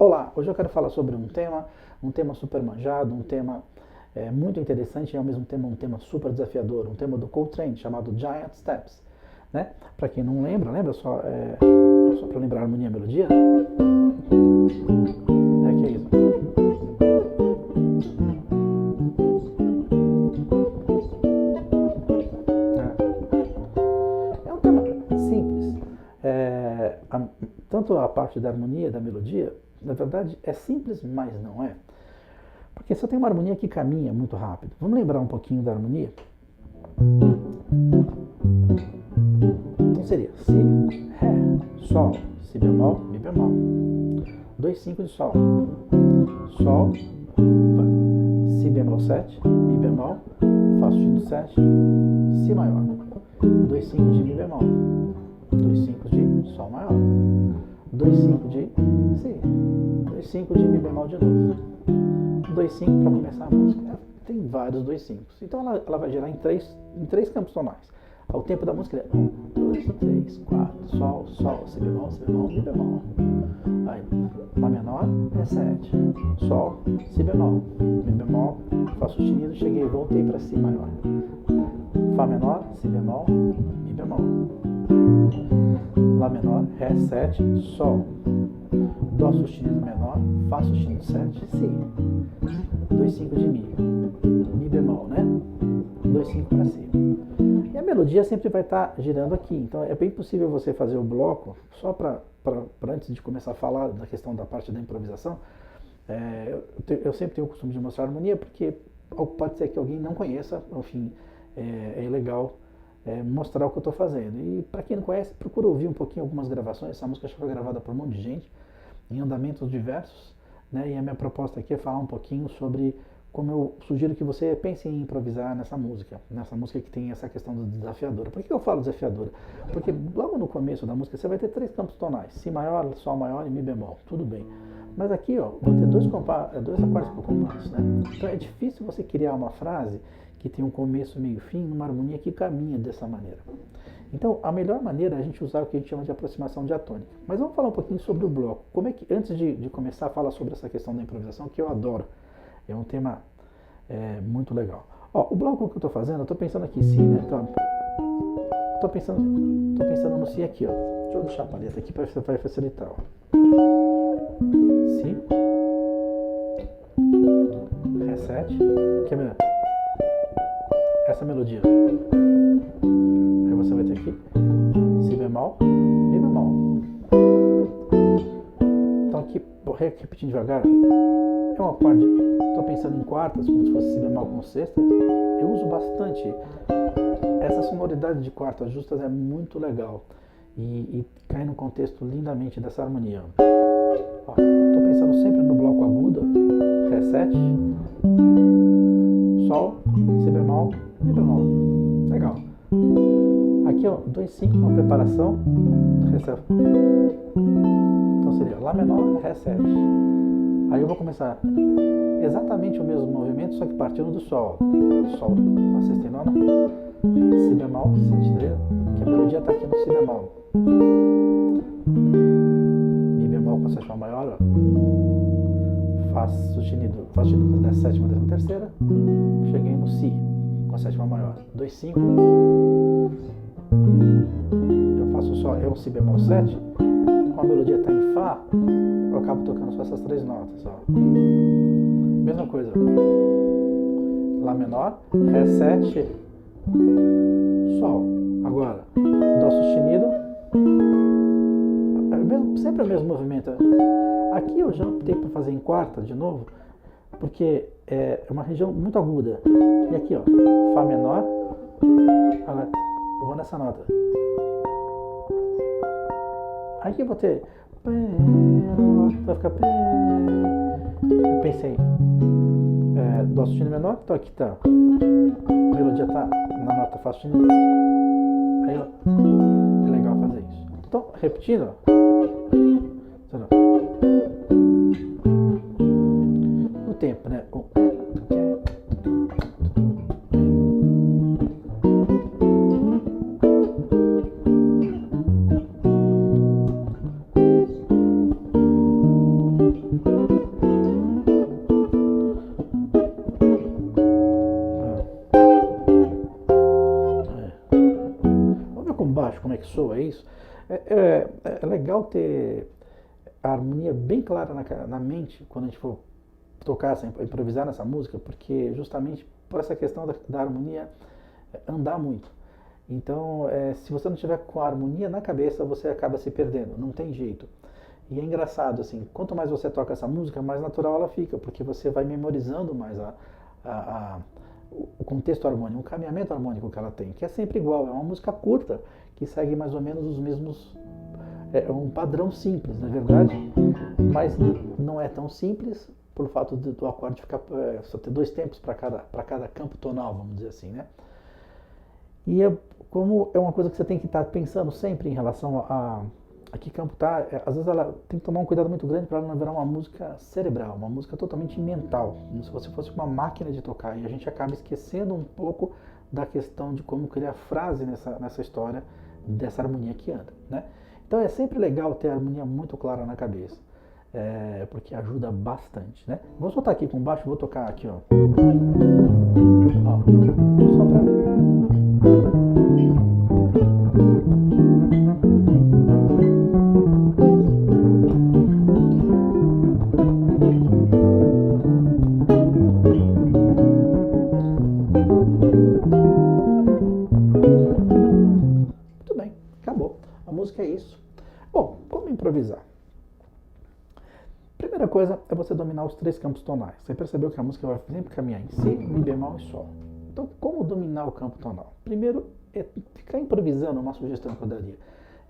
Olá, hoje eu quero falar sobre um tema super manjado, um tema muito interessante e ao mesmo tempo um tema super desafiador, um tema do Coltrane chamado Giant Steps, né? Para quem não lembra, lembra só, só para lembrar a harmonia e a melodia? É que é isso. É um tema simples. Tanto a parte da harmonia e da melodia, na verdade, é simples, mas não é. Porque só tem uma harmonia que caminha muito rápido. Vamos lembrar um pouquinho da harmonia? Então seria Si, Ré, Sol, Si bemol, Mi bemol. 2, 5 de Sol. Sol, Si bemol 7, Mi bemol, Fá sustenido 7, Si maior. 2, 5 de Mi bemol. 2, 5 de Sol maior. 2, 5 de Si. 2, 5 de Mi bemol de novo. 2, 5 para começar a música. Tem vários 2, 5. Então ela vai gerar em três campos tonais. O tempo da música é 1, 2, 3, 4, Sol, Sol, Si bemol, Mi bemol. Aí, Lá menor é 7, Sol, Si bemol, Mi bemol, Fá sustenido, cheguei, voltei para Si maior. Fá menor, Si bemol, Mi bemol. Lá menor, Ré 7, Sol. Dó sustenido menor, Fá sustenido 7, Si. 2, 5 de Mi. Mi bemol, né? 2, 5 para Si. E a melodia sempre vai estar girando aqui. Então é bem possível você fazer o bloco, só para antes de começar a falar da questão da parte da improvisação, eu sempre tenho o costume de mostrar a harmonia, porque pode ser que alguém não conheça, enfim, é legal mostrar o que eu estou fazendo. E para quem não conhece, procura ouvir um pouquinho algumas gravações. Essa música já foi gravada por um monte de gente, em andamentos diversos, né? E a minha proposta aqui é falar um pouquinho sobre como eu sugiro que você pense em improvisar nessa música que tem essa questão do desafiadora. Por que eu falo desafiadora? Porque logo no começo da música você vai ter 3 campos tonais, Si maior, Sol maior e Mi bemol, tudo bem. Mas aqui, ó, vou ter 2 acordes por compasso, né? Então é difícil você criar uma frase que tem um começo, meio e fim, numa harmonia que caminha dessa maneira. Então, a melhor maneira é a gente usar o que a gente chama de aproximação diatônica. Mas vamos falar um pouquinho sobre o bloco. Como é que, antes de começar a falar sobre essa questão da improvisação, que eu adoro, é um tema muito legal. Ó, o bloco que eu estou fazendo, eu estou pensando aqui, Si, né? Então, estou pensando no Si aqui, ó. Deixa eu deixar a paleta aqui para facilitar, ó. Si, Ré 7, que é melhor. Essa melodia. Aí você vai ter aqui Si bemol, Mi bemol. Então aqui, repetindo devagar, é um acorde, estou pensando em quartas, como se fosse Si bemol com sexta. Eu uso bastante. Essa sonoridade de quartas justas é muito legal e cai no contexto lindamente dessa harmonia. Estou pensando sempre no bloco agudo, Ré 7, Sol, Si bemol, Mi bemol. Legal. Aqui, ó, 2, 5, uma preparação. Então seria Lá menor, Ré 7. Aí eu vou começar exatamente o mesmo movimento, só que partindo do Sol. Sol, a sexta e nona, Si bemol, sexta, que a melodia está aqui no Si bemol. Mi bemol com a sétima maior, ó. Fá sustenido com a sétima, décima terceira. Cheguei no Si com a sétima maior. 2, 5. Eu faço só, é um Si bemol 7. Como a melodia está em Fá, eu acabo tocando só essas 3 notas, ó. Mesma coisa. Lá menor, Ré 7, Sol. Agora, Dó sustenido. Sempre o mesmo movimento. Aqui eu já optei por fazer em quarta de novo, porque é uma região muito aguda. E aqui, ó, Fá menor. Agora, eu vou nessa nota. Aqui eu vou ter. Vai ficar. Eu pensei. Dó sustenido menor, então aqui tá. A melodia tá na nota Fá sustenido. Aí, ó. É legal fazer isso. Então, repetindo, ó. No tempo, né? Vamos ver com baixo como é que soa isso. É legal ter a harmonia bem clara na mente quando a gente for tocar, improvisar nessa música, porque justamente por essa questão da harmonia andar muito. Então, se você não tiver com a harmonia na cabeça, você acaba se perdendo, não tem jeito. E é engraçado, assim, quanto mais você toca essa música, mais natural ela fica, porque você vai memorizando mais o contexto harmônico, o caminhamento harmônico que ela tem, que é sempre igual, é uma música curta, que segue mais ou menos os mesmos, é um padrão simples, na verdade, mas não é tão simples pelo fato do acorde ficar, só ter 2 tempos para cada campo tonal, vamos dizer assim, né? E como é uma coisa que você tem que estar pensando sempre em relação a que campo está, às vezes ela tem que tomar um cuidado muito grande para ela não virar uma música cerebral, uma música totalmente mental, como se você fosse uma máquina de tocar, e a gente acaba esquecendo um pouco da questão de como criar frase nessa história, dessa harmonia que anda, né? Então é sempre legal ter a harmonia muito clara na cabeça, porque ajuda bastante, né? Vou soltar aqui com baixo, vou tocar aqui, ó. Só pra... Muito bem, acabou. A música é isso. Bom, como improvisar? Primeira coisa é você dominar os 3 campos tonais. Você percebeu que a música vai sempre caminhar em Si, Mi bemol e Sol. Então, como dominar o campo tonal? Primeiro, é ficar improvisando, uma sugestão que eu daria.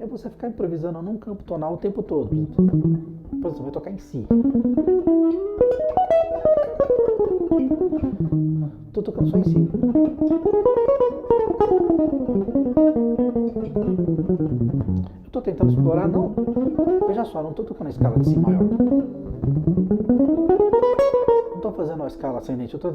É você ficar improvisando num campo tonal o tempo todo. Por exemplo, vai tocar em Si. Estou tocando só em Si. Eu estou tentando explorar, não. Veja só, não estou tocando a escala de Si maior. Não estou fazendo a escala ascendente, eu estou.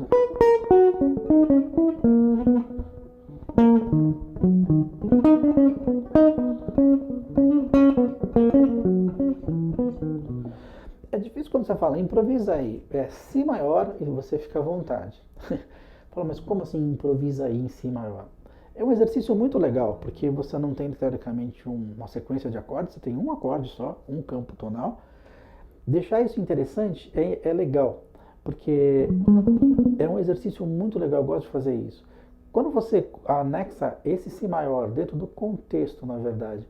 É difícil quando você fala, improvisa aí. É Si maior e você fica à vontade. Fala, mas como assim improvisa aí em Si maior? É um exercício muito legal, porque você não tem teoricamente uma sequência de acordes, você tem um acorde só, um campo tonal. Deixar isso interessante é legal, porque é um exercício muito legal, eu gosto de fazer isso. Quando você anexa esse Si maior dentro do contexto, na verdade,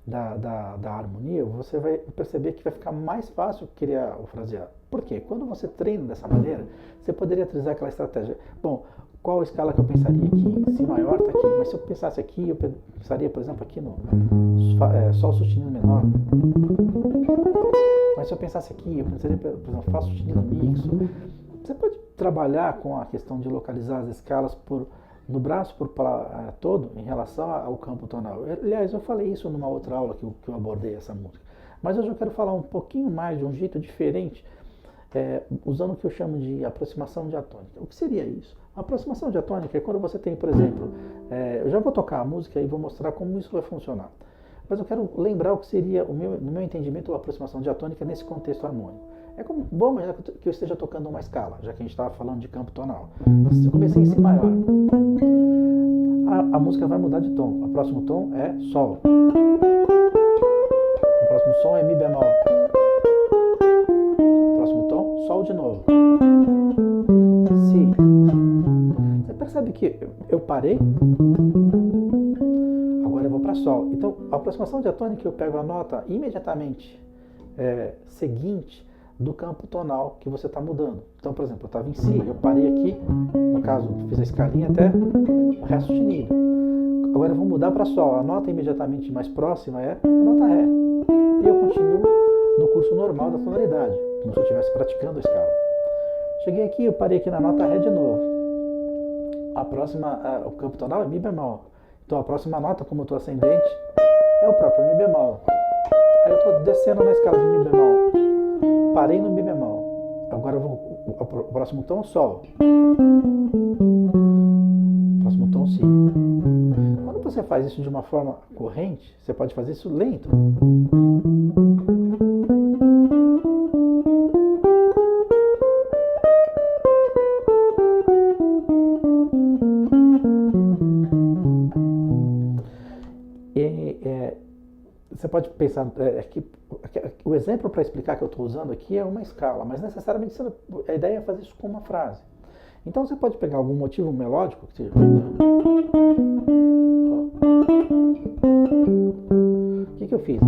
da harmonia, você vai perceber que vai ficar mais fácil criar o fraseado. Por quê? Quando você treina dessa maneira, você poderia utilizar aquela estratégia. Bom, qual escala que eu pensaria aqui? Si maior está aqui, mas se eu pensasse aqui, eu pensaria, por exemplo, aqui no Sol sustenido menor. Mas se eu pensasse aqui, eu pensaria, por exemplo, Fá sustenido mixo. Você pode trabalhar com a questão de localizar as escalas no braço todo em relação ao campo tonal. Aliás, eu falei isso numa outra aula que eu abordei essa música. Mas hoje eu quero falar um pouquinho mais de um jeito diferente, usando o que eu chamo de aproximação diatônica. O que seria isso? A aproximação diatônica é quando você tem, por exemplo, eu já vou tocar a música e vou mostrar como isso vai funcionar. Mas eu quero lembrar o que seria, no meu entendimento, a aproximação diatônica nesse contexto harmônico. Bom, mas que eu esteja tocando uma escala, já que a gente estava falando de campo tonal. Se eu comecei em Si maior, a música vai mudar de tom. O próximo tom é Sol. O próximo som é Mi bemol. O próximo tom, Sol de novo. Si. Você percebe que eu parei? Agora eu vou para Sol. Então, a aproximação diatônica, eu pego a nota imediatamente seguinte do campo tonal que você está mudando. Então, por exemplo, eu estava em Si, eu parei aqui, no caso, fiz a escalinha até o Ré sustenido. Agora eu vou mudar para Sol. A nota imediatamente mais próxima é a nota Ré. E eu continuo no curso normal da tonalidade, como se eu estivesse praticando a escala. Cheguei aqui, eu parei aqui na nota Ré de novo. A próxima, o campo tonal é Mi bemol. Então a próxima nota, como eu estou ascendente, é o próprio Mi bemol. Aí eu estou descendo na escala de Mi bemol. Parei no Mi bemol. Agora eu vou, o próximo tom, Sol. Próximo tom, Si. Quando você faz isso de uma forma corrente, você pode fazer isso lento. pode pensar, o exemplo para explicar que eu estou usando aqui é uma escala, mas necessariamente a ideia é fazer isso com uma frase. Então você pode pegar algum motivo melódico, o que eu fiz?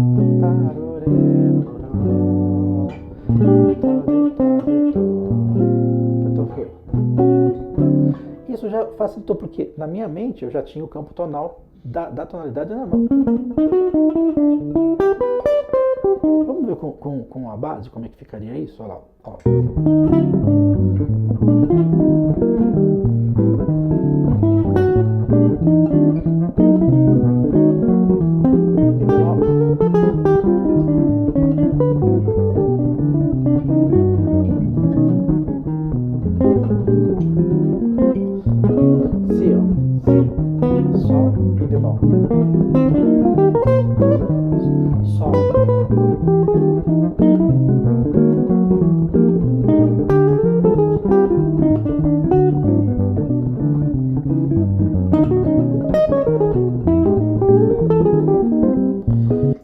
Isso já facilitou, porque na minha mente eu já tinha o campo tonal da tonalidade na mão. Vamos ver com a base como é que ficaria isso? Olha lá. Ó. Si, ó. Si, Sol, Mi bemol. Sol.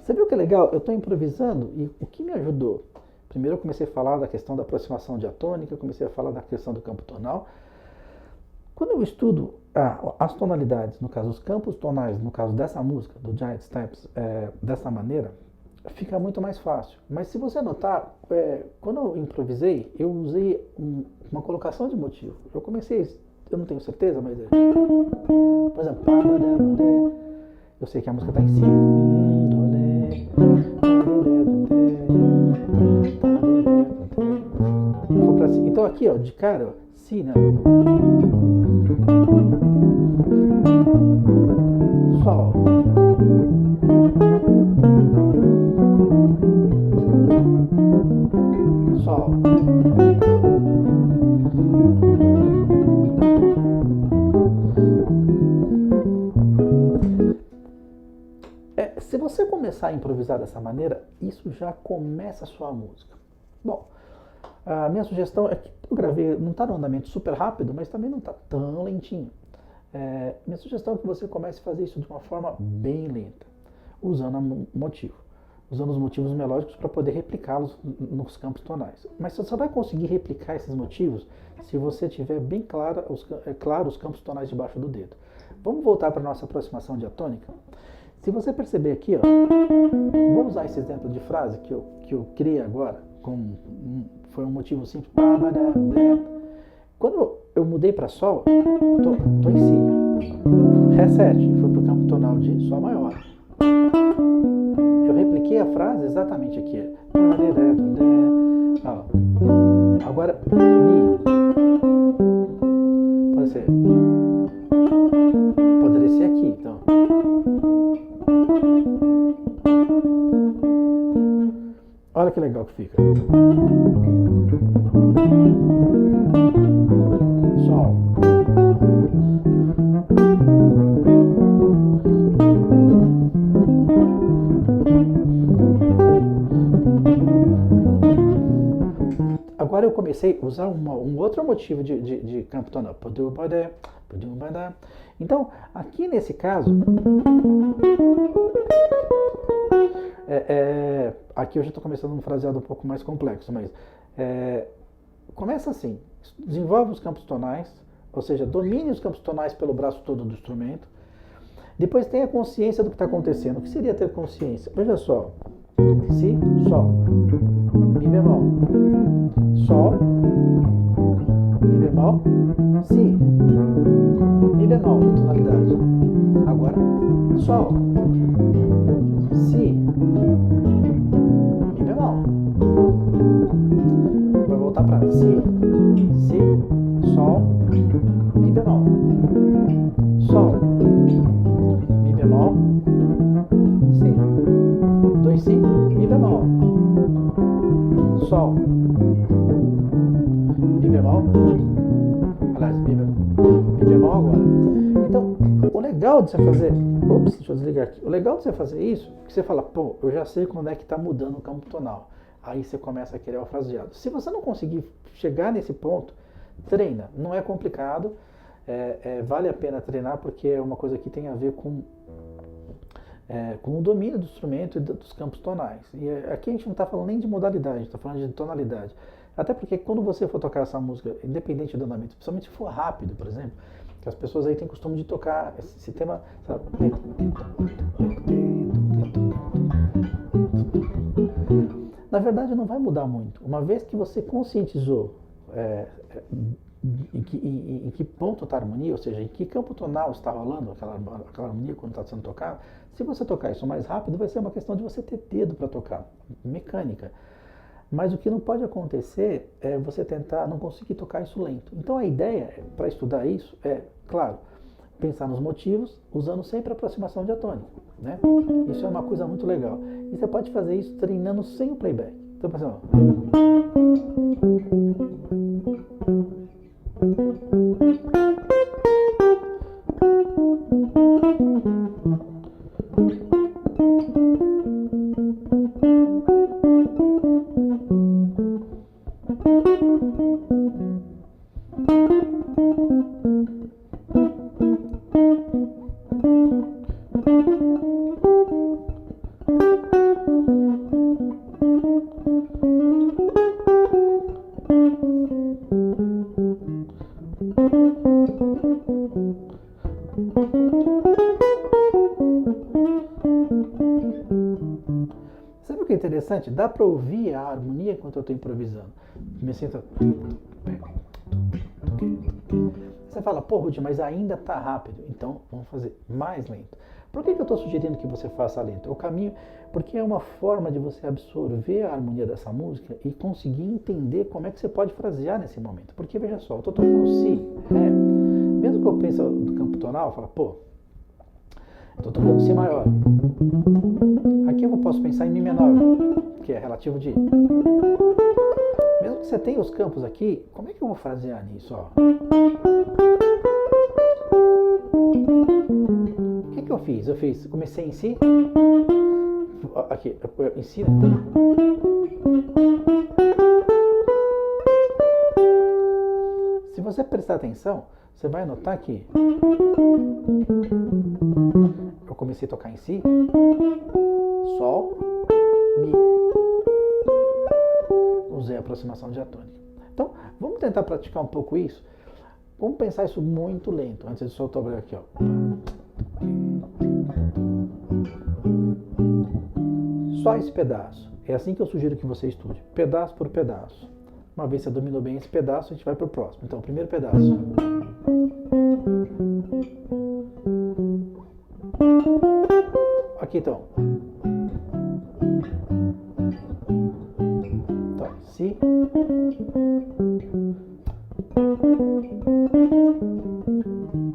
Você viu que é legal? Eu estou improvisando e o que me ajudou? Primeiro eu comecei a falar da questão da aproximação diatônica, eu comecei a falar da questão do campo tonal. Quando eu estudo as tonalidades, no caso os campos tonais, no caso dessa música, do Giant Steps, dessa maneira, fica muito mais fácil. Mas se você notar, quando eu improvisei, eu usei uma colocação de motivo. Eu comecei, eu não tenho certeza, mas por exemplo, eu sei que a música está em si. Então aqui, ó, de cara, Si, né? Sol. Sol. Se você começar a improvisar dessa maneira, isso já começa a sua música. Bom, a minha sugestão é que eu gravei, não está no andamento super rápido, mas também não está tão lentinho. Minha sugestão é que você comece a fazer isso de uma forma bem lenta, usando motivo, usando os motivos melódicos para poder replicá-los nos campos tonais. Mas você só vai conseguir replicar esses motivos se você tiver bem claro os campos tonais debaixo do dedo. Vamos voltar para a nossa aproximação diatônica? Se você perceber aqui, ó, vou usar esse exemplo de frase que eu criei agora, foi um motivo simples. Quando eu mudei para Sol, tô em Si. Ré7, fui para o campo tonal de Sol maior. Eu repliquei a frase exatamente aqui. Agora, Mi. Poderia ser aqui, então. Olha que legal que fica. Sol. Agora eu comecei a usar um outro motivo de campo tonal. Então, aqui nesse caso, aqui eu já estou começando um fraseado um pouco mais complexo, mas começa assim, desenvolve os campos tonais, ou seja, domine os campos tonais pelo braço todo do instrumento, depois tenha consciência do que está acontecendo. O que seria ter consciência? Veja só, Si, Sol, Mi bemol, Sol, Mi bemol, Si, Mi bemol, tonalidade. Agora, Sol, Si, Mi bemol. Vai voltar para Si, Sol, Mi bemol, Sol, Mi bemol, Si, 2, 5, Mi bemol, Sol, Mi bemol, aliás, Mi bemol agora. Então, o legal de você fazer, deixa eu desligar aqui. O legal de você fazer isso, é que você fala, pô, eu já sei quando é que está mudando o campo tonal. Aí você começa a querer o fraseado. Se você não conseguir chegar nesse ponto, treina. Não é complicado, vale a pena treinar, porque é uma coisa que tem a ver com com o domínio do instrumento e dos campos tonais. E aqui a gente não está falando nem de modalidade, a gente está falando de tonalidade. Até porque quando você for tocar essa música, independente do andamento, principalmente se for rápido, por exemplo, que as pessoas aí têm costume de tocar esse tema, sabe? Na verdade não vai mudar muito. Uma vez que você conscientizou em que ponto está a harmonia, ou seja, em que campo tonal está rolando aquela harmonia quando está sendo tocada, se você tocar isso mais rápido, vai ser uma questão de você ter dedo para tocar, mecânica. Mas o que não pode acontecer é você tentar não conseguir tocar isso lento. Então a ideia para estudar isso é, claro, pensar nos motivos, usando sempre a aproximação diatônica, né? Isso é uma coisa muito legal. E você pode fazer isso treinando sem o playback. Então, por exemplo, sabe o que é interessante? Dá para ouvir a harmonia enquanto eu estou improvisando. Me sinto... Você fala, pô, Rudy, mas ainda está rápido. Então, vamos fazer mais lento. Por que eu estou sugerindo que você faça lento? O caminho, porque é uma forma de você absorver a harmonia dessa música e conseguir entender como é que você pode frasear nesse momento. Porque, veja só, eu estou tocando Si, Ré. Mesmo que eu pense do campo tonal, eu falo, pô, eu estou tocando Si maior. Aqui eu posso pensar em Mi menor, que é relativo de... Mesmo que você tenha os campos aqui, como é que eu vou frasear nisso? Ó? O que eu fiz? Comecei em Si. Aqui, em Si. Se você prestar atenção, você vai notar que eu comecei a tocar em Si, Sol, Mi. Usei a aproximação diatônica. Então, vamos tentar praticar um pouco isso. Vamos pensar isso muito lento, antes de soltar o braço aqui, ó. Só esse pedaço. É assim que eu sugiro que você estude, pedaço por pedaço. Uma vez que você dominou bem esse pedaço, a gente vai para o próximo. Então, primeiro pedaço. Aqui então. Então, Si.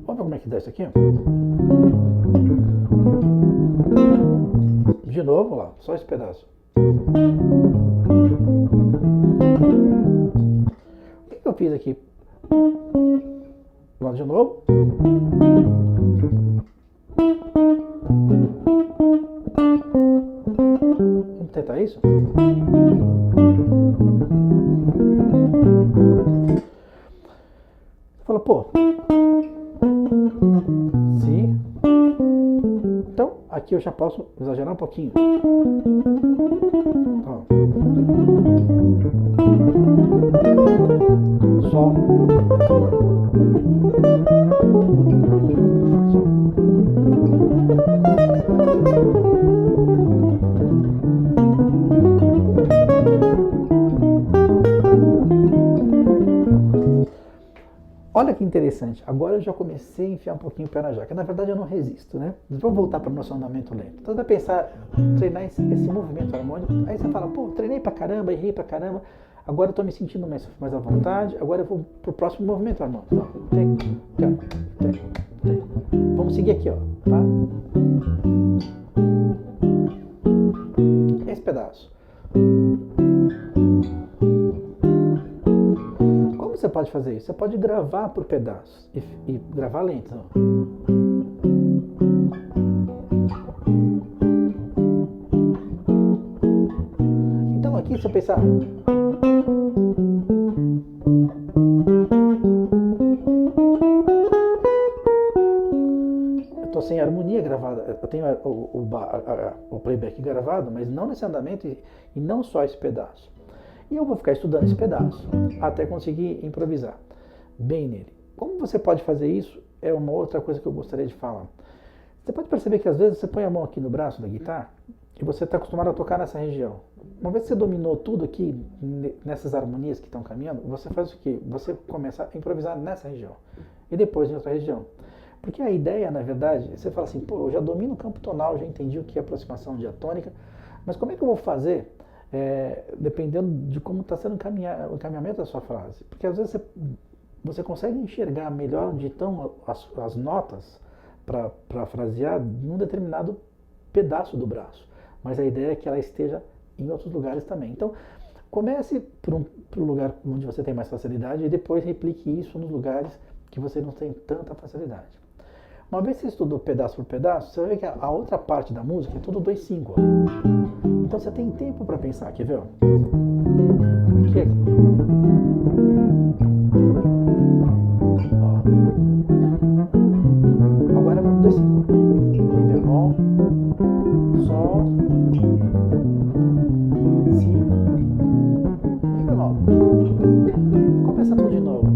Vamos ver como é que dá isso aqui? De novo, lá, só esse pedaço. O que eu fiz aqui? Lá de novo. Vamos tentar isso? Você fala, pô. Si. Então, aqui eu já posso exagerar um pouquinho. Ó. Sol. Olha que interessante, agora eu já comecei a enfiar um pouquinho o pé na jaca. Na verdade eu não resisto, né? Vamos voltar para o nosso andamento lento. Então vai pensar, treinar esse movimento harmônico. Aí você fala, pô, treinei pra caramba, errei pra caramba. Agora eu tô me sentindo mais à vontade. Agora eu vou pro próximo movimento harmônico. Vamos seguir aqui, ó. Tá? Esse pedaço. Como você pode fazer isso? Você pode gravar por pedaços e gravar lento. Ó. Então aqui, se eu pensar... Eu tô sem harmonia gravada, eu tenho o playback gravado, mas não nesse andamento e não só esse pedaço. E eu vou ficar estudando esse pedaço até conseguir improvisar bem nele. Como você pode fazer isso é uma outra coisa que eu gostaria de falar. Você pode perceber que às vezes você põe a mão aqui no braço da guitarra e você está acostumado a tocar nessa região. Uma vez que você dominou tudo aqui, nessas harmonias que estão caminhando, você faz o quê? Você começa a improvisar nessa região e depois em outra região. Porque a ideia, na verdade, você fala assim, pô, eu já domino o campo tonal, já entendi o que é aproximação diatônica, mas como é que eu vou fazer, dependendo de como está sendo o encaminhamento da sua frase? Porque às vezes você consegue enxergar melhor onde estão as notas para frasear num determinado pedaço do braço, mas a ideia é que ela esteja em outros lugares também. Então, comece por um lugar onde você tem mais facilidade e depois replique isso nos lugares que você não tem tanta facilidade. Uma vez que você estudou pedaço por pedaço, você vai ver que a outra parte da música é tudo 2/5. Então você tem tempo para pensar, quer ver? Aqui. Agora vai 2/5. Mi bemol, Sol, Si, Mi bemol. Começa tudo de novo.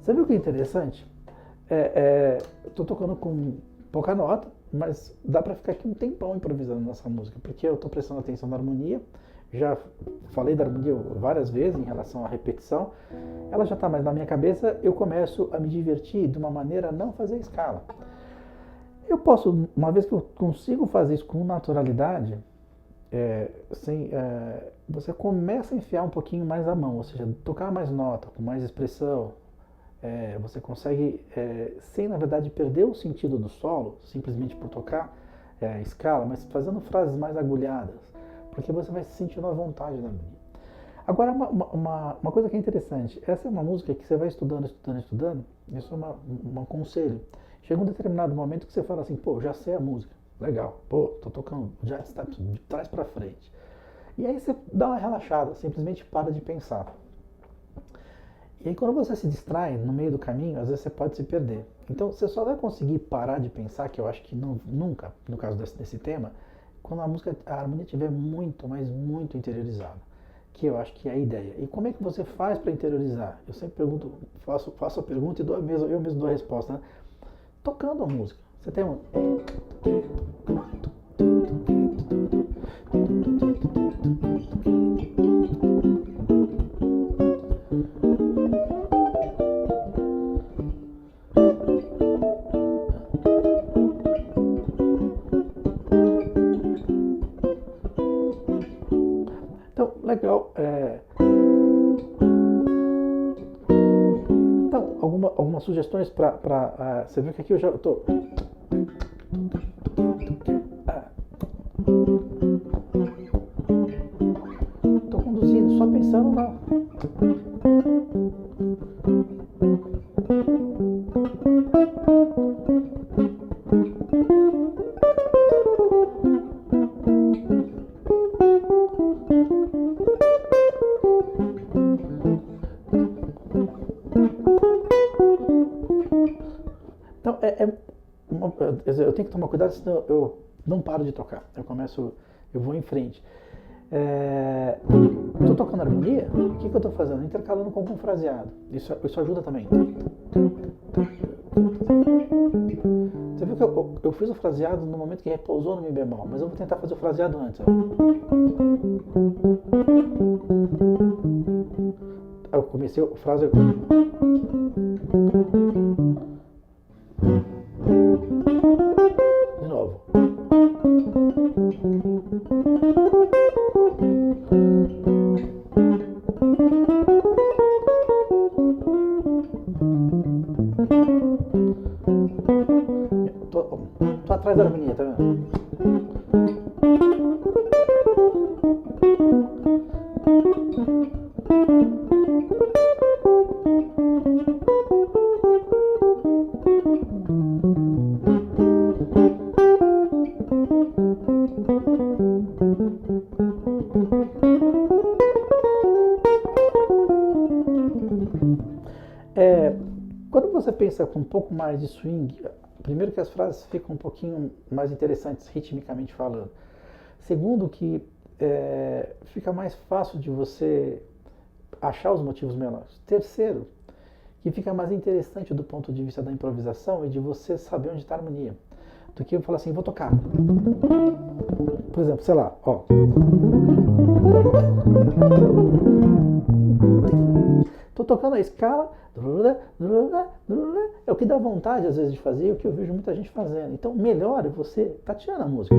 Você viu que é interessante? Estou tocando com pouca nota, mas dá para ficar aqui um tempão improvisando nessa música, porque eu estou prestando atenção na harmonia. Já falei da harmonia várias vezes em relação à repetição. Ela já está mais na minha cabeça, eu começo a me divertir de uma maneira a não fazer escala. Eu posso, uma vez que eu consigo fazer isso com naturalidade, você começa a enfiar um pouquinho mais a mão, ou seja, tocar mais nota, com mais expressão. Você consegue, sem na verdade perder o sentido do solo, simplesmente por tocar escala, mas fazendo frases mais agulhadas, porque você vai se sentindo à vontade na harmonia. Agora, uma coisa que é interessante, essa é uma música que você vai estudando, isso é um conselho. Chega um determinado momento que você fala assim, pô, já sei a música, legal, pô, tô tocando jazz steps de trás para frente. E aí você dá uma relaxada, simplesmente para de pensar. E aí quando você se distrai no meio do caminho, às vezes você pode se perder. Então você só vai conseguir parar de pensar, que eu acho que nunca, no caso desse tema, quando a harmonia estiver muito, mas muito interiorizada. Que eu acho que é a ideia. E como é que você faz para interiorizar? Eu sempre pergunto, faço a pergunta e eu mesmo dou a resposta, né? Tocando a música. Você tem um... Então, legal. Então, algumas sugestões para você ver que aqui eu já estou. Estou conduzindo, só pensando na. Então, eu tenho que tomar cuidado, senão eu não paro de tocar. Eu vou em frente. Estou tocando harmonia, o que eu estou fazendo? Intercalando com algum fraseado. Isso ajuda também. Você viu que eu fiz o fraseado no momento que repousou no Mi bemol, mas eu vou tentar fazer o fraseado antes. Ó. Eu comecei o frase. De novo. Tô atrás da harmonia, tá vendo? Quando você pensa com um pouco mais de swing, primeiro que as frases ficam um pouquinho mais interessantes ritmicamente falando. Segundo que fica mais fácil de você achar os motivos menores. Terceiro, que fica mais interessante do ponto de vista da improvisação e de você saber onde está a harmonia. Do que eu falar assim, vou tocar. Por exemplo, sei lá, ó. Tô tocando a escala, é o que dá vontade às vezes de fazer, é o que eu vejo muita gente fazendo. Então, melhor é você tateando a música.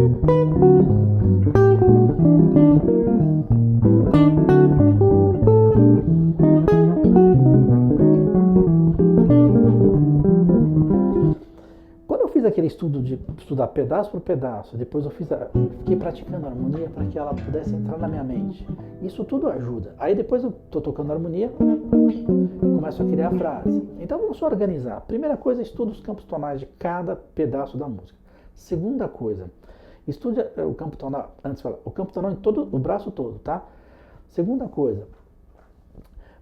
Quando eu fiz aquele estudo de estudar pedaço por pedaço, depois eu fiquei praticando a harmonia para que ela pudesse entrar na minha mente. Isso tudo ajuda. Aí depois eu tô tocando a harmonia, começo a criar a frase. Então vamos só organizar. Primeira coisa, estuda os campos tonais de cada pedaço da música. Segunda coisa, estude o campo tonal, antes de falar, o campo tonal em todo o braço todo, tá? Segunda coisa,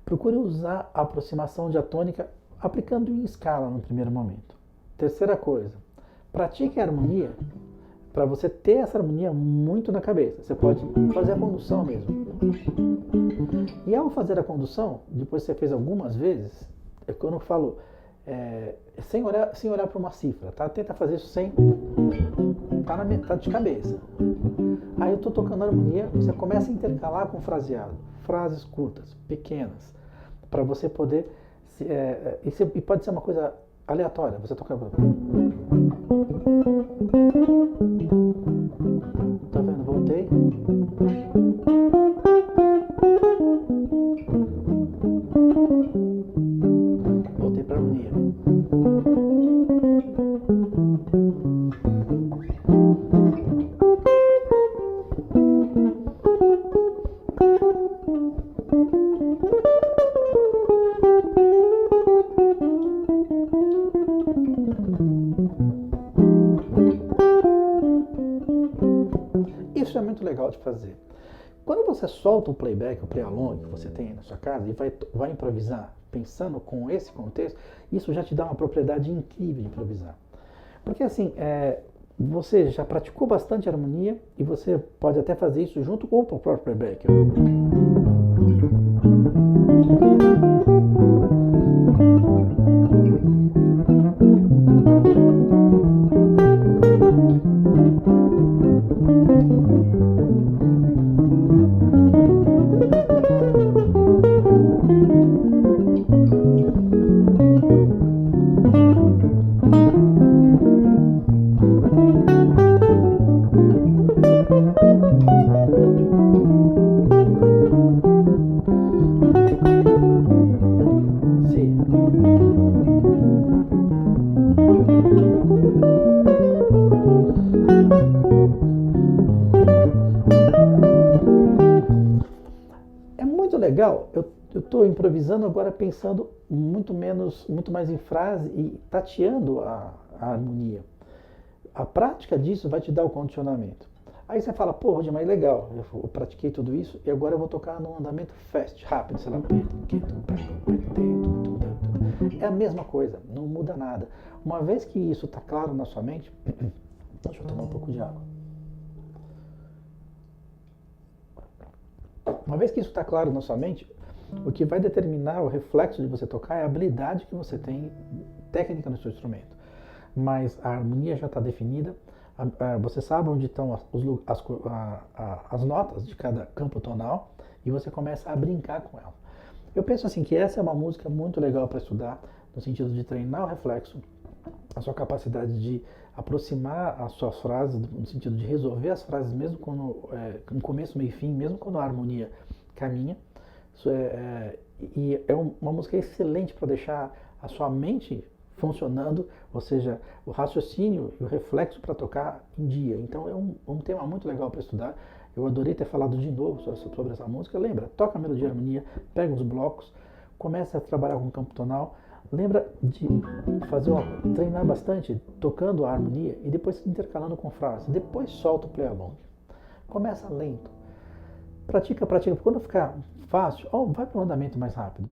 procure usar a aproximação diatônica aplicando em escala no primeiro momento. Terceira coisa, pratique a harmonia para você ter essa harmonia muito na cabeça. Você pode fazer a condução mesmo. E ao fazer a condução, depois que você fez algumas vezes, quando eu falo sem olhar para uma cifra, tá? Tenta fazer isso sem tá de cabeça. Aí eu estou tocando a harmonia, você começa a intercalar com fraseado, frases curtas, pequenas, para você poder e pode ser uma coisa aleatória, você toca. Tá vendo? Voltei. Voltei para a harmonia. Isso é muito legal de fazer. Quando você solta o playback, o play-along que você tem aí na sua casa e vai improvisar pensando com esse contexto, isso já te dá uma propriedade incrível de improvisar. Porque assim, você já praticou bastante harmonia e você pode até fazer isso junto com o próprio playback. Legal, eu estou improvisando agora pensando muito mais em frase e tateando a harmonia. A prática disso vai te dar o condicionamento. Aí você fala, pô, Rodir, mas legal, eu pratiquei tudo isso e agora eu vou tocar num andamento fast, rápido, sei lá. É a mesma coisa, não muda nada. Uma vez que isso está claro na sua mente, deixa eu tomar um pouco de água. Uma vez que isso está claro na sua mente, o que vai determinar o reflexo de você tocar é a habilidade que você tem técnica no seu instrumento. Mas a harmonia já está definida, você sabe onde estão as notas de cada campo tonal e você começa a brincar com ela. Eu penso assim que essa é uma música muito legal para estudar, no sentido de treinar o reflexo, a sua capacidade de aproximar as suas frases, no sentido de resolver as frases mesmo quando no começo, meio e fim, mesmo quando a harmonia caminha. E é uma música excelente para deixar a sua mente funcionando, ou seja, o raciocínio e o reflexo para tocar em dia. Então é um tema muito legal para estudar. Eu adorei ter falado de novo sobre essa música. Lembra, toca a melodia e a harmonia, pega os blocos, começa a trabalhar com o campo tonal. Lembra de treinar bastante tocando a harmonia e depois intercalando com frases. Depois solta o play along. Começa lento. Pratica. Quando ficar fácil, vai para um andamento mais rápido.